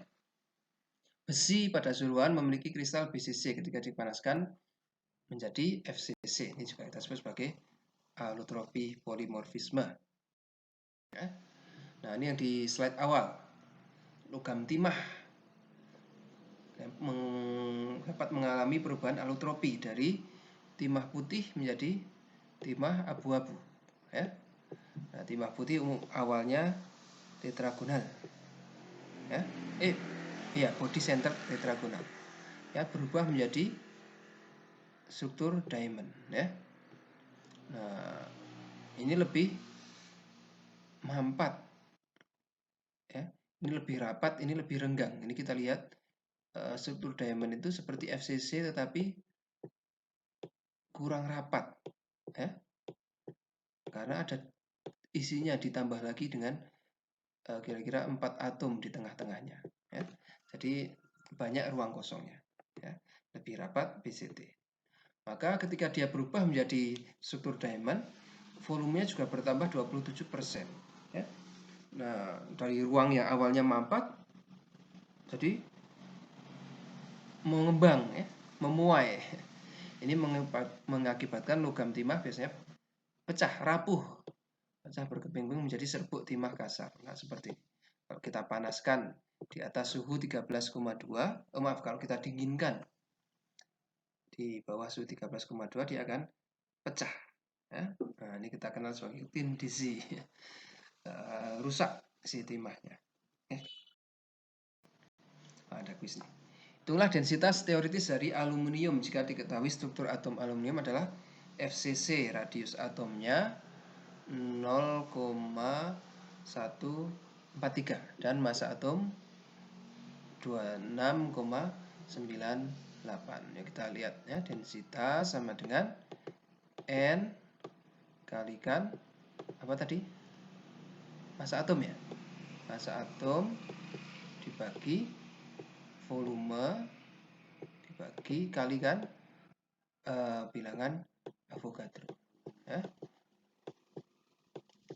Besi pada suruhan memiliki kristal BCC ketika dipanaskan menjadi FCC. Ini juga kita sebut sebagai allotropi polimorfisme ya. Nah, ini yang di slide awal. Logam timah dapat mengalami perubahan allotropi dari timah putih menjadi timah abu-abu ya. Nah, timah putih awalnya tetragonal ya. Body center tetragonal ya, berubah menjadi struktur diamond ya. Nah, ini lebih mampat ya. Ini lebih rapat, ini lebih renggang. Ini kita lihat struktur diamond itu seperti FCC tetapi kurang rapat ya. Karena ada isinya ditambah lagi dengan kira-kira 4 atom di tengah-tengahnya ya. Jadi banyak ruang kosongnya ya. Lebih rapat BCT. Maka ketika dia berubah menjadi struktur diamond, volumenya juga bertambah 27% ya. Nah, dari ruang yang awalnya mampat jadi mengembang ya, memuai. Ini mengakibatkan logam timah biasanya pecah, rapuh, pecah berkeping-keping menjadi serbuk timah kasar. Nah, seperti ini. Kalau kita panaskan di atas suhu 13,2, kalau kita dinginkan di bawah suhu 13,2 dia akan pecah ya. Nah, ini kita kenal sebagai tin dizzy. Rusak si timahnya. Ada kuis nih. Itulah densitas teoritis dari aluminium. Jika diketahui struktur atom aluminium adalah FCC, radius atomnya 0,143 dan massa atom 26,98 8. Ya, kita lihat ya, densitas sama dengan N kalikan apa tadi? Massa atom ya. Massa atom dibagi volume dibagi kalikan bilangan Avogadro. Ya.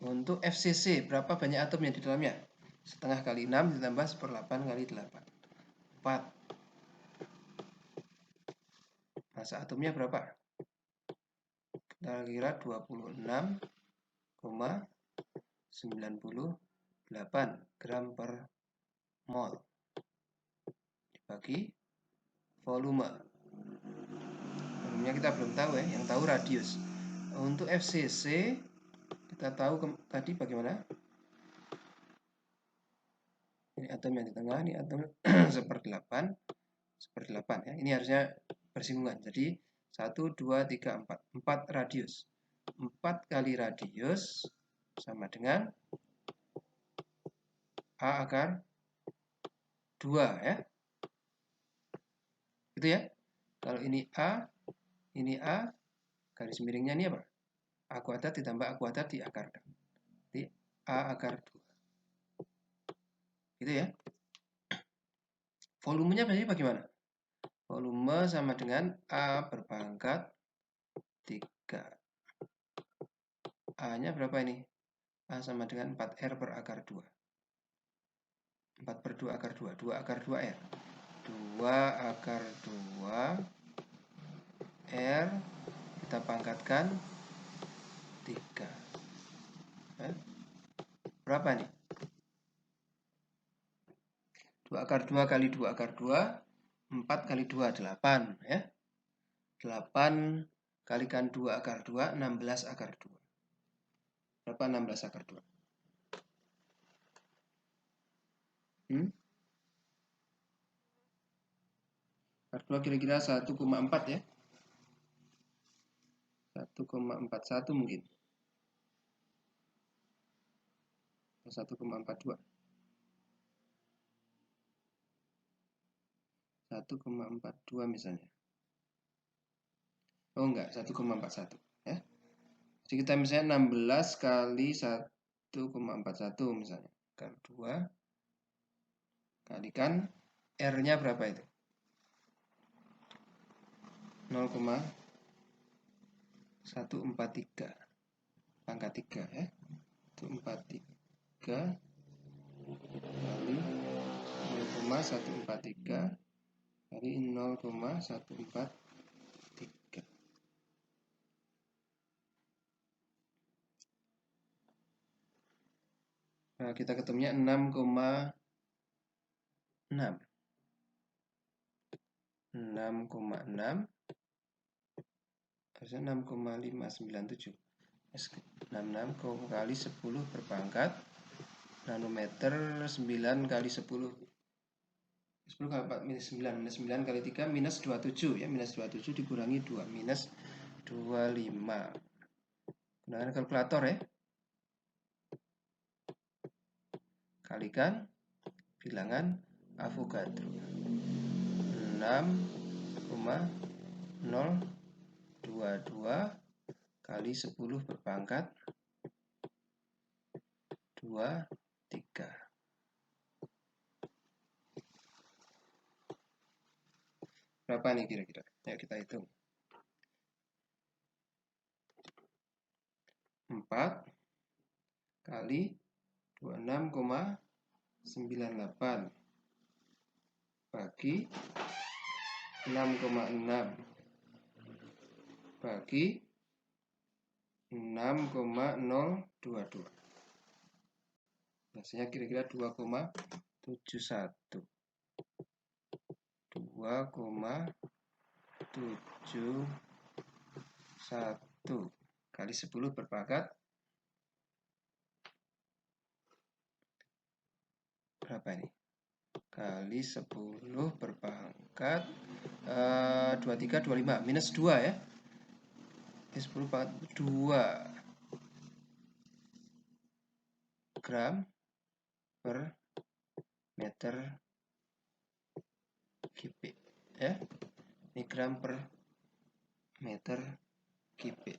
Untuk FCC, berapa banyak atom yang di dalamnya? Setengah kali 6 ditambah 1/8 kali 8. 4. Massa atomnya berapa? Kita kira 26,98 gram per mol dibagi volume. Volumenya kita belum tahu ya, yang tahu radius. Untuk FCC kita tahu tadi bagaimana? Ini atom yang di tengah, ini atom 1/8 ya. Ini harusnya bersinggungan. Jadi 1, 2, 3, 4. 4 radius. 4 kali radius sama dengan A akar 2 ya. Gitu ya. Kalau ini A, garis miringnya ini apa? A kuadrat ditambah A kuadrat diakarkan. Jadi A akar 2. Gitu ya. Volumenya berarti bagaimana? Volume sama dengan A berpangkat 3. A-nya berapa ini? A sama dengan 4R per akar 2. 4 per 2 akar 2. 2 akar 2R. 2 akar 2 R kita pangkatkan 3. Berapa nih? 2 akar 2 kali 2 akar 2, 4 kali 2, 8 ya. 8 kalikan 2 akar 2, 16 akar 2. Berapa 16 akar 2? Akar 2 kira-kira 1,4 ya. 1,41 mungkin. 1,42. 1,42 misalnya. Oh enggak, 1,41 ya. Jadi kita misalnya 16 kali 1,41 misalnya. Akar 2 kalikan R-nya berapa itu? 0,143 pangkat 3 ya. 143 kali 0,143 kali 0,143. Nah, kita ketemunya 6,6. 6,6 harusnya 6,597. 66 kali 10 berpangkat nanometer 9 kali 10 kali 4 minus 9 minus 9 kali 3 minus 27 ya, minus 27 dikurangi 2 minus 25. Gunakan kalkulator ya. Kalikan bilangan Avogadro 6,022 kali 10 berpangkat 23. Berapa nih kira-kira? Ya, kita hitung. 4 kali 26,98 bagi 6,6 bagi 6,022. Hasilnya kira-kira 2,71. 2,71 kali 10 berpangkat berapa ini? Kali 10 berpangkat 23, 25 minus 2 ya. 10 pangkat 2 gram per meter kubik ya. miligram per meter kubik.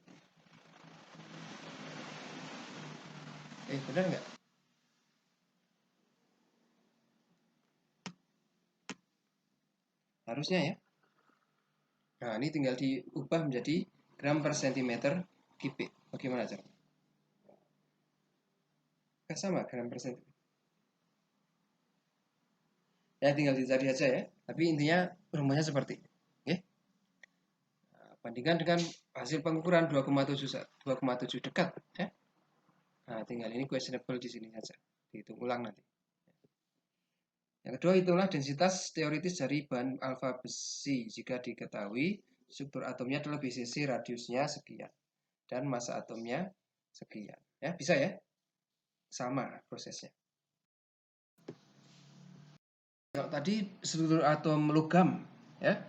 Benar nggak? Harusnya ya. Nah, ini tinggal diubah menjadi gram per sentimeter kubik. Bagaimana cara? Sama gram per sentimeter. Ya, tinggal dicari aja ya. Tapi intinya rumusnya seperti ini. Oke. Nah, bandingkan dengan hasil pengukuran 2,7 dekat ya. Nah, tinggal ini questionable di sini saja. Dihitung ulang nanti. Yang kedua, itulah densitas teoritis dari bahan alfa besi jika diketahui struktur atomnya adalah BCC, radiusnya sekian dan massa atomnya sekian. Ya, bisa ya? Sama prosesnya. Kalau tadi struktur atom logam ya,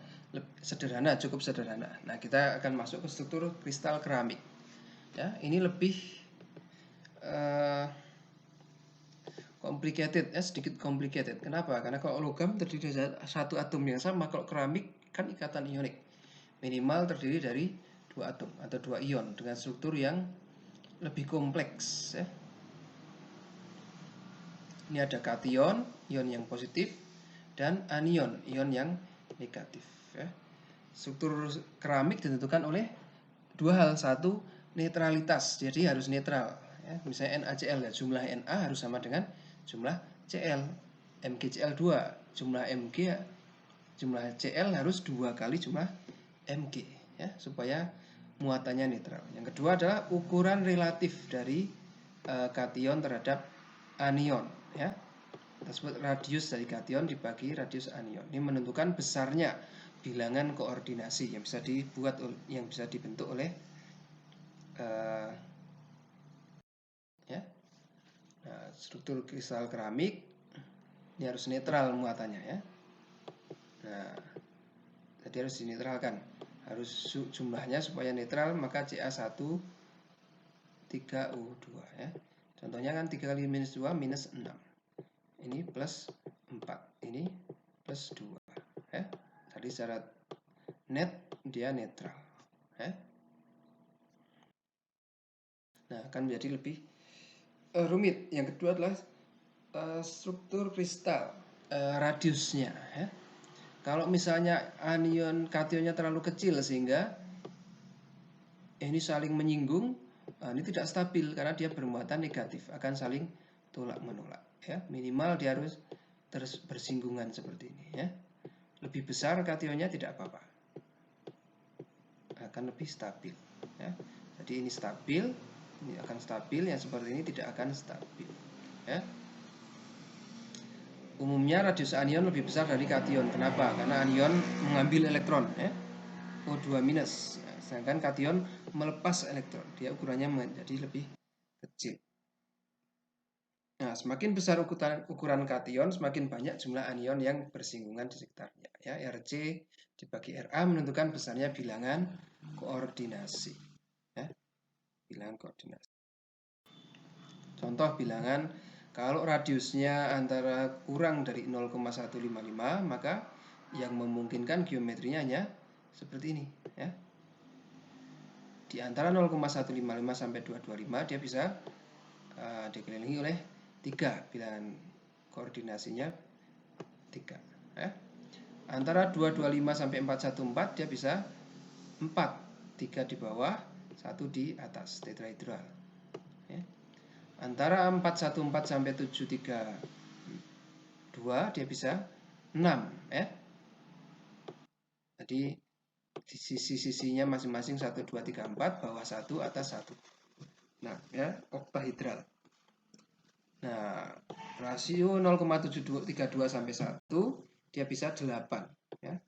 sederhana, cukup sederhana. Nah, kita akan masuk ke struktur kristal keramik. Ya, ini lebih complicated, ya sedikit complicated. Kenapa? Karena kalau logam terdiri dari satu atom yang sama, kalau keramik kan ikatan ionik. Minimal terdiri dari dua atom atau dua ion dengan struktur yang lebih kompleks. Ya. Ini ada kation, ion yang positif, dan anion, ion yang negatif. Ya. Struktur keramik ditentukan oleh dua hal. Satu, netralitas, jadi harus netral. Ya. Misalnya NaCl, ya, jumlah Na harus sama dengan jumlah Cl. MgCl2, jumlah Mg, jumlah Cl harus 2 kali jumlah Mg, ya, supaya muatannya netral. Yang kedua adalah ukuran relatif dari kation terhadap anion, ya. Kita sebut radius dari kation dibagi radius anion. Ini menentukan besarnya bilangan koordinasi yang bisa dibentuk oleh ya. Nah, struktur kristal keramik ini harus netral muatannya ya. Nah, jadi harus dinetralkan. Harus jumlahnya supaya netral, maka Ca1 3O2 ya. Contohnya kan 3 kali minus 2 minus 6. Ini plus 4. Ini plus 2 ya. Tadi secara net dia netral ya. Nah, akan menjadi lebih rumit. Yang kedua adalah struktur kristal, radiusnya ya. Kalau misalnya anion kationnya terlalu kecil sehingga ini saling menyinggung, ini tidak stabil karena dia bermuatan negatif, akan saling tolak menolak ya. Minimal dia harus terus bersinggungan seperti ini ya. Lebih besar kationnya tidak apa-apa, akan lebih stabil ya. Jadi ini stabil, ini akan stabil, yang seperti ini tidak akan stabil ya. Umumnya radius anion lebih besar dari kation. Kenapa? Karena anion mengambil elektron ya. O2 minus. Sedangkan kation melepas elektron. Dia ukurannya menjadi lebih kecil. Nah, semakin besar ukuran kation, semakin banyak jumlah anion yang bersinggungan di sekitarnya. Ya, Rc dibagi Ra menentukan besarnya bilangan koordinasi. Ya, bilangan koordinasi. Contoh bilangan, kalau radiusnya antara kurang dari 0,155, maka yang memungkinkan geometrinya hanya seperti ini ya. Di antara 0,155 sampai 225 dia bisa dikelilingi oleh 3, bilangan koordinasinya 3 ya. Antara 225 sampai 414 dia bisa 4, 3 di bawah, 1 di atas, tetrahedral ya. Antara 414 sampai 732 dia bisa 6 ya. Jadi di sisi-sisinya masing-masing 1, 2, 3, 4, bawah 1, atas 1. Nah ya, oktahedral. Nah, rasio 0,732 sampai 1 dia bisa 8 ya.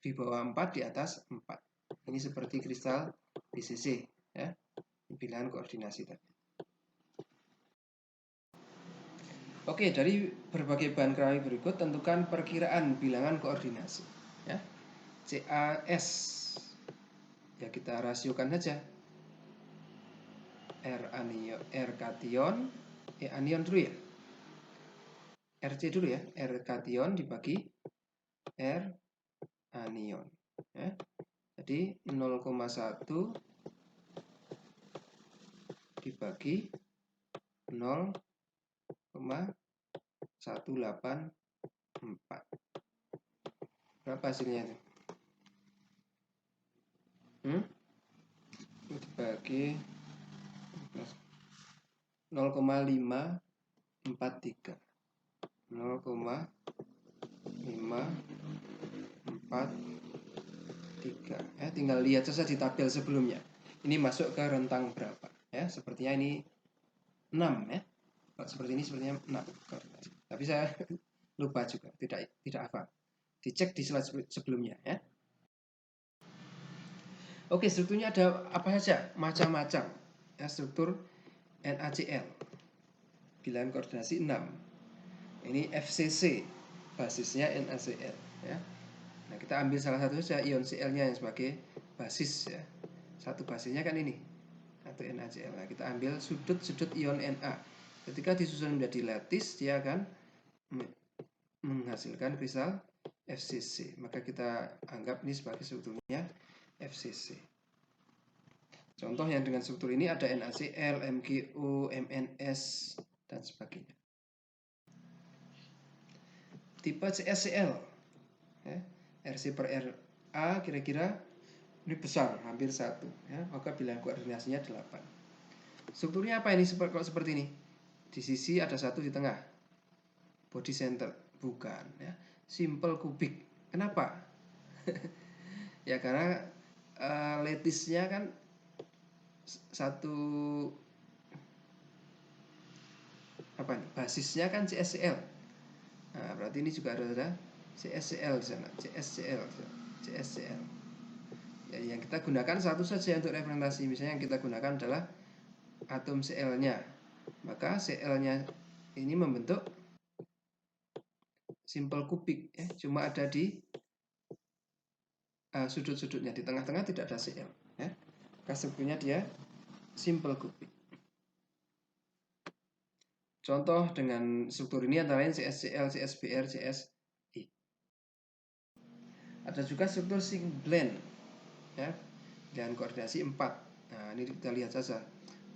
Di bawah 4, di atas 4. Ini seperti kristal BCC ya. Bilangan koordinasi tadi. Oke, dari berbagai bahan keramik berikut tentukan perkiraan bilangan koordinasi ya. CAS ya, kita rasiokan saja. R kation, anion dulu ya. RC dulu ya, R kation dibagi R anion. ya. Jadi 0,1 dibagi 0,184. Berapa hasilnya itu? Dibagi 0,543. 0,543. Tinggal lihat saja di tabel sebelumnya. Ini masuk ke rentang berapa? Ya, sepertinya ini 6 ya. Kalau seperti ini sepertinya 6. Tapi saya lupa juga, tidak hafal. Dicek di slide sebelumnya ya. Oke, strukturnya ada apa saja? Macam-macam. Ya, struktur NaCl. Bilangan koordinasi 6. Ini FCC, basisnya NaCl ya. Nah, kita ambil salah satu saja ion Cl-nya yang sebagai basis ya. Satu basisnya kan ini. Atau NaCl. Nah, kita ambil sudut-sudut ion Na. Ketika disusun menjadi lattice, dia akan menghasilkan kristal FCC. Maka kita anggap ini sebagai strukturnya FCC. Contoh yang dengan struktur ini ada NaCl, MgO, MnS, dan sebagainya. Tipe CsCl ya, Rc per Ra kira-kira ini besar, hampir 1 ya, maka bilangan koordinasinya 8. Strukturnya apa ini kalau seperti ini? Di sisi ada 1 di tengah, body center. Bukan ya, simple kubik. Kenapa? Ya karena lattice-nya kan satu apa nih? Basisnya kan CsCl. Nah, berarti ini juga ada CsCl di sana, CsCl. Ya, yang kita gunakan satu saja untuk representasi. Misalnya yang kita gunakan adalah atom Cl-nya. Maka Cl-nya ini membentuk simple kubik ya, cuma ada di sudut-sudutnya, di tengah-tengah tidak ada Cl ya. Maka strukturnya dia simple kubik. Contoh dengan struktur ini antara lain CsCl, CsBr, CsI. Ada juga struktur zinc blend ya, dengan koordinasi 4. Nah, ini kita lihat saja.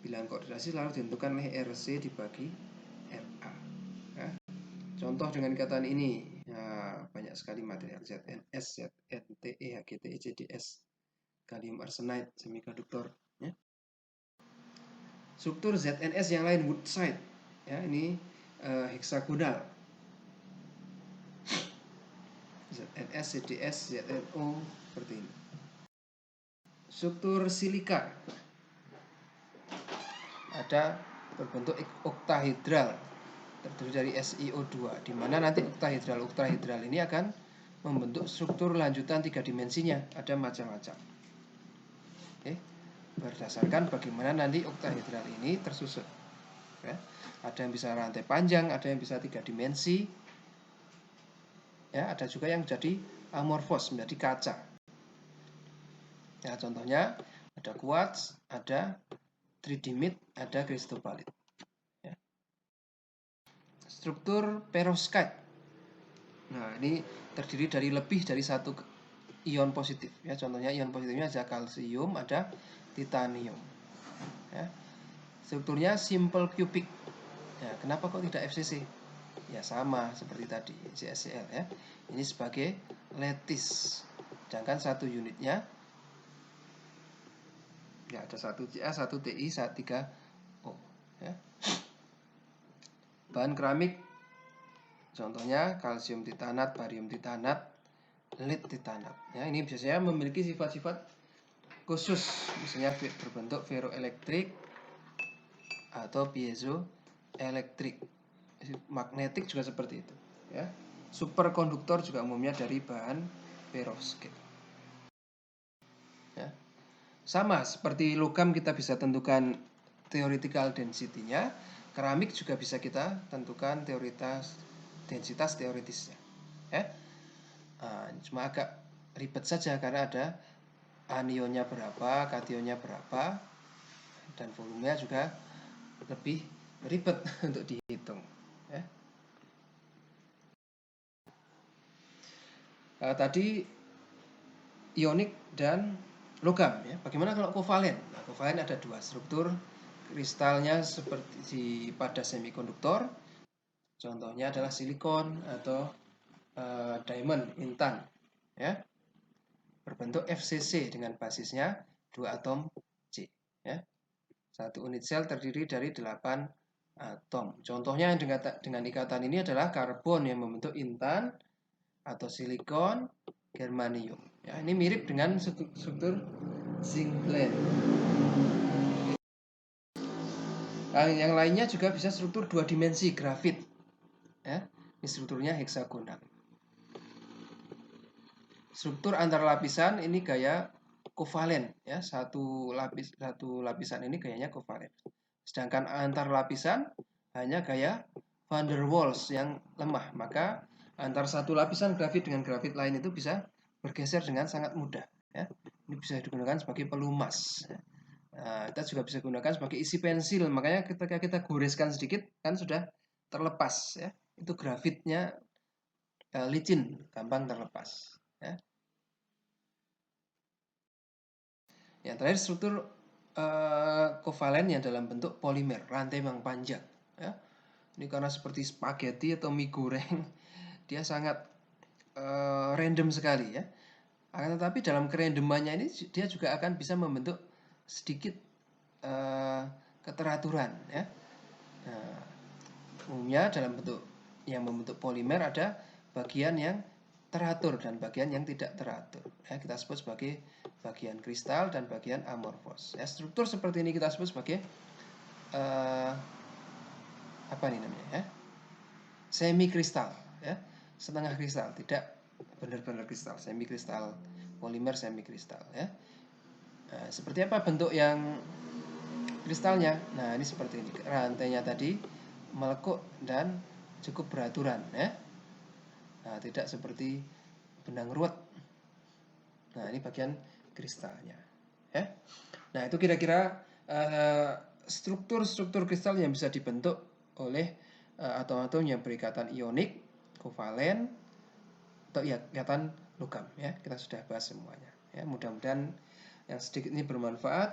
Bilangan koordinasi selalu ditentukan oleh Rc dibagi Ra ya. Contoh dengan ikatan ini ya, banyak sekali material ZNS, ZNTe, HGTe, JDS, gallium arsenide, semikonduktor ya. Struktur ZNS yang lain woodside ya, ini heksagonal. ZNS, JDS, ZNO seperti ini. Struktur silika ada berbentuk oktahedral terdiri dari SiO2, di mana nanti oktahedral ini akan membentuk struktur lanjutan 3 dimensinya, ada macam-macam. Oke, berdasarkan bagaimana nanti oktahedral ini tersusun. Ya, ada yang bisa rantai panjang, ada yang bisa 3 dimensi. Ya, ada juga yang jadi amorfos, menjadi kaca. Ya, contohnya ada quartz, ada tridimit, ada kristobalit. Ya. Struktur perovskite. Nah, ini terdiri dari lebih dari 1 ion positif. Ya, contohnya ion positifnya ada kalsium, ada titanium. Ya. Strukturnya simple cubic. Ya, kenapa kok tidak FCC? Ya sama seperti tadi CsCl ya. Ini sebagai lattice. Sedangkan satu unitnya ya ada 1 Ca, 1 Ti, 3O ya. Bahan keramik contohnya kalsium titanat, barium titanat, lead titanat. Ya, ini biasanya memiliki sifat-sifat khusus, misalnya berbentuk ferroelektrik atau piezoelektrik. Magnetik juga seperti itu ya. Superkonduktor juga umumnya dari bahan perovskite ya. Sama seperti logam kita bisa tentukan theoretical density-nya, keramik juga bisa kita tentukan densitas teoritisnya ya. Cuma agak ribet saja karena ada anionnya berapa, kationnya berapa, dan volumenya juga lebih ribet untuk dihitung ya. Tadi ionik dan logam ya. Bagaimana kalau kovalen? Nah, kovalen ada dua struktur kristalnya seperti pada semikonduktor. Contohnya adalah silikon atau diamond, intan ya. Berbentuk FCC dengan basisnya 2 atom C ya. Satu unit sel terdiri dari 8 atom. Contohnya dengan ikatan ini adalah karbon yang membentuk intan atau silikon, germanium. Ya, ini mirip dengan struktur zinc blende. Yang lainnya juga bisa struktur 2 dimensi grafit. Ya, ini strukturnya heksagonal. Struktur antar lapisan ini gaya kovalen ya, satu lapisan ini gayanya kovalen. Sedangkan antar lapisan hanya gaya van der Waals yang lemah. Maka antar satu lapisan grafit dengan grafit lain itu bisa bergeser dengan sangat mudah ya. Ini bisa digunakan sebagai pelumas ya. Nah, kita juga bisa gunakan sebagai isi pensil. Makanya ketika kita goreskan sedikit kan sudah terlepas ya. Itu grafitnya licin, gampang terlepas ya. Yang terakhir struktur kovalen yang dalam bentuk polimer, rantai yang panjang ya. Ini karena seperti spaghetti atau mie goreng, dia sangat random sekali ya. Akan tetapi dalam kerandomannya ini dia juga akan bisa membentuk sedikit keteraturan ya. Nah, umumnya dalam bentuk yang membentuk polimer ada bagian yang teratur dan bagian yang tidak teratur ya, kita sebut sebagai bagian kristal dan bagian amorfos ya. Struktur seperti ini kita sebut sebagai apa nih namanya ya, semi kristal ya, setengah kristal, tidak benar-benar kristal, semi kristal, polimer semi kristal ya. Nah, seperti apa bentuk yang kristalnya? Nah, ini seperti ini, rantainya tadi melekuk dan cukup beraturan ya. Nah, tidak seperti benang ruwet. Nah, ini bagian kristalnya ya. Nah, itu kira-kira struktur-struktur kristal yang bisa dibentuk oleh atom-atom yang berikatan ionik, kovalen, atau ikatan logam ya. Kita sudah bahas semuanya ya. Mudah-mudahan yang sedikit ini bermanfaat.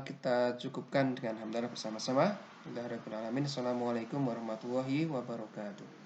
Kita cukupkan dengan hamdalah bersama-sama. Alhamdulillahirabbil alamin. Assalamualaikum warahmatullahi wabarakatuh.